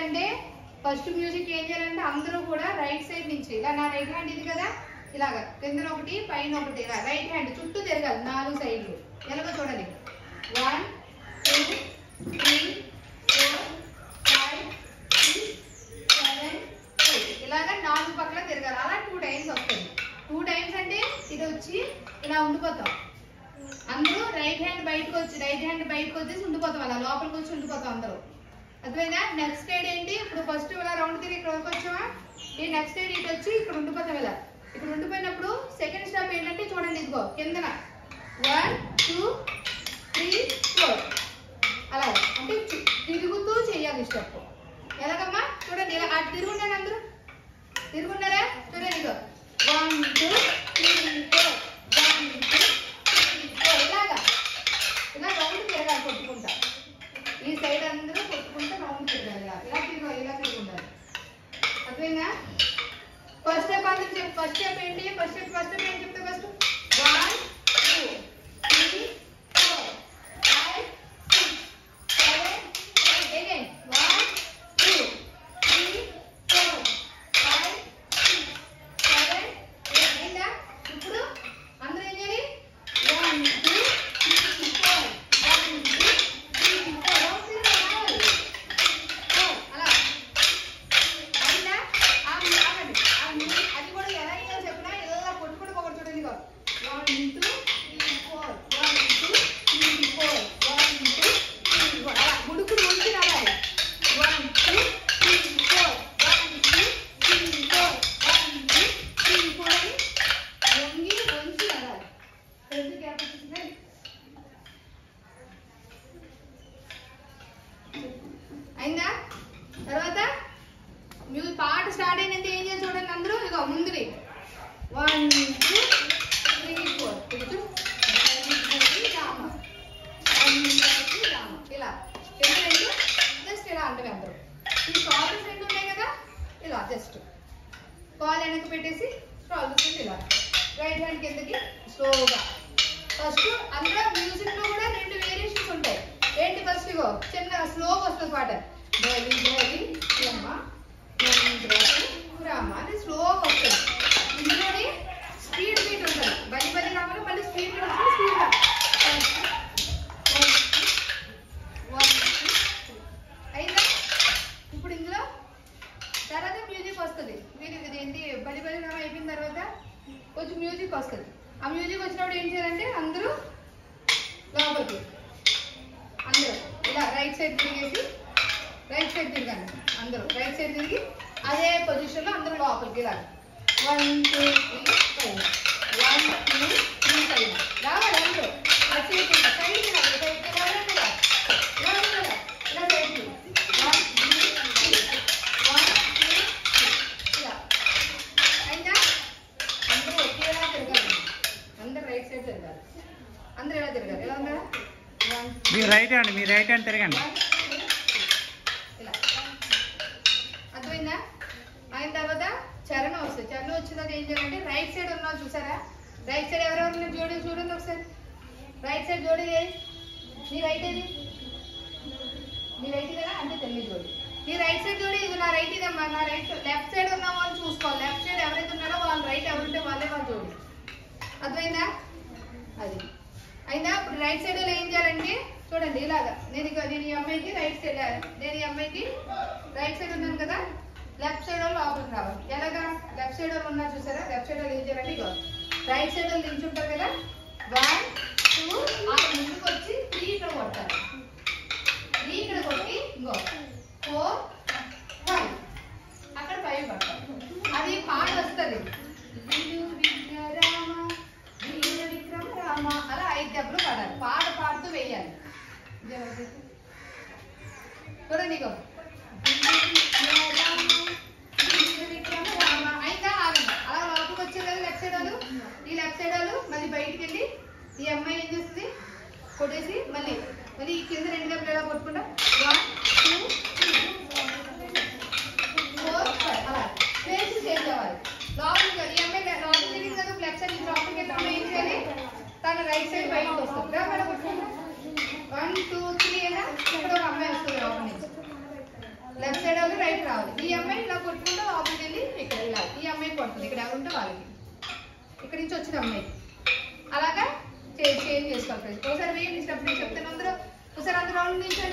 చేయాలంటే first music ఏం చేయాలంటే అందరూ కూడా రైట్ సైడ్ నుంచి ఇలా నా రైట్ హ్యాండ్ ఇది కదా ఇలాగా కింద ఒకటి పైన ఒకటి ఇలా రైట్ హ్యాండ్ చుట్టూ తిరగాలి 4 సైడ్లు ఎలాగో చూడండి 1 2 3 4 5 6 7 8 ఇలాగా 4 పక్కల తిరగాలి అలా 2 టైమ్స్ వస్తుంది 2 టైమ్స్ అంటే ఇది వచ్చి ఇలా ఉండిపోతాం అందరూ రైట్ హ్యాండ్ బయటకు వచ్చేసి ఉండిపోతాం అలా లోపలికి వచ్చి ఉండిపోతాం అందరూ అర్థమైందా నెక్స్ట్ సైడ్ ఏంటి ఇప్పుడు ఫస్ట్ ఇలా రౌండ్ తిరిగి ఇక్కడ వరకు వచ్చామా ఈ నెక్స్ట్ సైడ్ ఇటు వచ్చి ఇక్కడ ఉండిపోతాం ఇలా ఇక్కడ ఉండిపోయినప్పుడు సెకండ్ స్టెప్ ఏంటంటే చూడండి ఇదిగో కిందన 1 2 3 4 అలా అంటే తిరుగుతూ చేయాలి స్టెప్ ఎలాగమ్మా చూడండి ఇలా అటు తిరుగుండండి అందరూ తిరుగుండారా చూడండి ఇదిగో 1 2 3 4 1 2 3 4 ఇలాగా ఇలా రౌండ్ తిరగాలి కొట్టుకుంటా ఈ సైడ్ అందరూ కొట్టుకుంటా రౌండ్ తిరగాలి ఇలా తిరుగుండాలి అర్థమైందా ఫస్ట్ స్టెప్ అందరూ చెప్పు ఫస్ట్ స్టెప్ ఏంటి ఫస్ట్ స్టెప్ ఏం చెప్తా ఫస్ట్ 1 2 3 4 5 6 7 8 again 1 2 3 4 5 6 7 8 అయిందా ఇప్పుడు అందరూ ఏం చేయాలి 1 2 3 4 1 2 3 4 రౌండ్ తిరగాలి అలా అయిందా అది కూడా ఎలా అయ్యాలో చెప్పినా ఇలా కొట్టుకుంటూ పోగొట్టు చూడండి 1 2 3 4 1 2 3 4 1 2 3 4 అలా గుడుకుడు వచ్చి రావాలి 1 2 3 4 1 2 3 4 1 2 3 4 అని వంగి వంచి రావాలి రెండు గ్యాప్ వచ్చింది అయిందా తర్వాత మీరు పాట స్టార్ట్ అయినంత ఏం చేయాలి చూడండి అందరూ ఇక ముందుది 1 2 3 4 రామ ఇలా రెండు జస్ట్ ఇలా అంటే అందరూ ఈ షోల్డర్స్ రెండు ఉన్నాయి కదా ఇలా జస్ట్ కాల్ వెనక్కి పెట్టేసి షోల్డర్స్ ఇలా రైట్ హ్యాండ్ కిందకి స్లోగా ఫస్ట్ అందులో మ్యూజిక్ లో కూడా 2 వేరియేషన్స్ ఉంటాయి ఏంటి ఫస్ట్ ఇగో చిన్న స్లోగా వస్తుంది పాట బలి బలి అమ్మ రామ అది స్లోగా వస్తుంది ఇందులోని స్పీడ్ బీట్ ఉంటుంది బలి బలి రామలో మళ్ళీ స్పీడ్ వస్తుంది స్పీడ్గా అయిందా ఇప్పుడు ఇందులో తర్వాత మ్యూజిక్ వస్తుంది మీరు ఇది ఏంటి బలి బలి రామ అయిపోయిన తర్వాత కొంచెం మ్యూజిక్ వస్తుంది ఆ మ్యూజిక్ వచ్చినప్పుడు ఏం చేయాలంటే అందరూ లోపలికి అందరూ ఇలా రైట్ సైడ్ తిరిగేసి రైట్ సైడ్ తిరగండి అందరూ రైట్ సైడ్ తిరిగి అదే పొజిషన్ లో అందరూ లోపలికి ఇలా 1 2 3 5 1 2 3 5 రావాలి అందరూ సైడ్కి రావాలి ఇలా సైడ్కి 1 2 3 1 2 ఇలా అయిందా అందరూ ఒకేలా తిరగాలి అందరూ రైట్ సైడ్ తిరగాలి అందరూ ఎలా తిరగాలి ఎలా ఉన్నారా మీ రైట్ హ్యాండ్ తిరగండి అర్థమైందా అయిన తర్వాత చరణం వస్తుంది చరణం వచ్చిన ఏం చేయాలంటే రైట్ సైడ్ ఉన్నావు చూసారా రైట్ సైడ్ ఎవరెవరు చూడండి ఒకసారి రైట్ సైడ్ జోడి నీ రైట్ ఏది నీ రైట్ కదా అంటే తెలుగు జోడి నీ రైట్ సైడ్ జోడి ఇది నా రైట్ ఇదమ్మా నా రైట్ లెఫ్ట్ సైడ్ ఉన్న వాళ్ళు చూసుకోవాలి లెఫ్ట్ సైడ్ ఎవరైతే ఉన్నారో వాళ్ళు రైట్ ఎవరుంటే వాళ్ళే వాళ్ళు జోడి అర్థమైందా అది అయినా ఇప్పుడు రైట్ సైడ్ ఏం చేయాలంటే చూడండి ఇలాగా నేను ఈ అమ్మాయికి రైట్ సైడ్ నేను ఈ అమ్మాయికి రైట్ సైడ్ ఉన్నాను కదా లెఫ్ట్ సైడ్ వాళ్ళు లోపలికి రావాలి ఎలాగా లెఫ్ట్ సైడ్ వాళ్ళు ఉన్నారు చూసారా లెఫ్ట్ సైడ్ వాళ్ళు ఏం చేయాలంటే ఇగో రైట్ సైడ్ వాళ్ళు నిల్చుంటారు కదా 1 2 ఆ ముందుకు వచ్చి 3 ఇక్కడ కొట్టాలి 3 ఇక్కడ కొట్టి ఇంకో 4 5 అక్కడ 5 కొట్టాలి అది పాట వస్తుంది రామ అలా 5 దెబ్బలు పడాలి పాట పాడుతూ వేయాలి చూడండి ఇగో అయితే ఆగండి అలా లోపలికి వచ్చారు కదా లెఫ్ట్ సైడ్ వాళ్ళు ఈ లెఫ్ట్ సైడ్ వాళ్ళు మళ్ళీ బయటికి వెళ్ళి ఈ అమ్మాయి ఏం చేస్తుంది కొట్టేసి మళ్ళీ ఈ కింద 2 దెబ్బలు ఎలా కొట్టుకుంటా 1 2 3 4 5 అలా ఫేస్ చేంజ్ అవ్వాలి లోపలికి ఈ అమ్మాయి లోపలికి వెళ్ళింది కదా లెఫ్ట్ సైడ్ లోపలికి వెళ్ళి అమ్మాయి ఏం చేయాలి తన రైట్ సైడ్ బయటకు వస్తుంది 1 2 3 అయినా ఇక్కడ ఒక అమ్మాయి వస్తుంది లోపల నుంచి లెఫ్ట్ సైడ్ వాళ్ళు అవుతుంది. ఇక్కడ ఎవరు ఉంటే వాళ్ళకి ఇక్కడ నుంచి వచ్చింది అమ్మాయి అలాగా చేంజ్ చేసుకోవాలి ఫ్రెండ్స్. ఒకసారి వేయండి స్టెప్ నేను చెప్తాను. ఒకసారి అందరూ రౌండ్ నిల్చోండి.